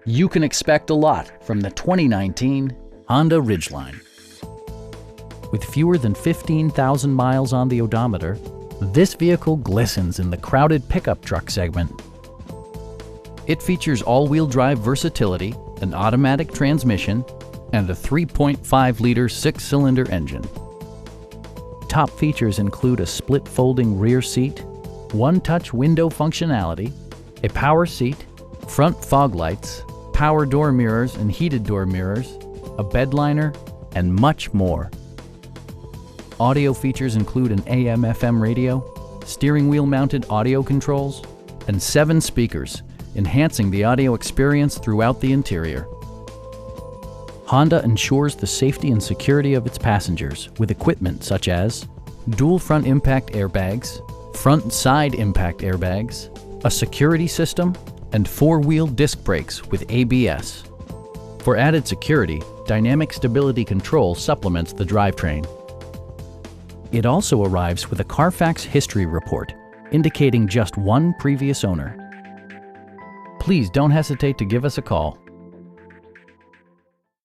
You can expect a lot from the 2019 Honda Ridgeline. With fewer than 15,000 miles on the odometer, this vehicle glistens in the crowded pickup truck segment. It features all-wheel drive versatility, an automatic transmission, and a 3.5-liter six-cylinder engine. Top features include a split folding rear seat, one-touch window functionality, a power seat, front fog lights, power door mirrors and heated door mirrors, a bed liner, and much more. Audio features include an AM/FM radio, steering wheel mounted audio controls, and 7 speakers, enhancing the audio experience throughout the interior. Honda ensures the safety and security of its passengers with equipment such as dual front impact airbags, front and side impact airbags, a security system, and 4-wheel disc brakes with ABS. For added security, dynamic stability control supplements the drivetrain. It also arrives with a Carfax history report, indicating just one previous owner. Please don't hesitate to give us a call.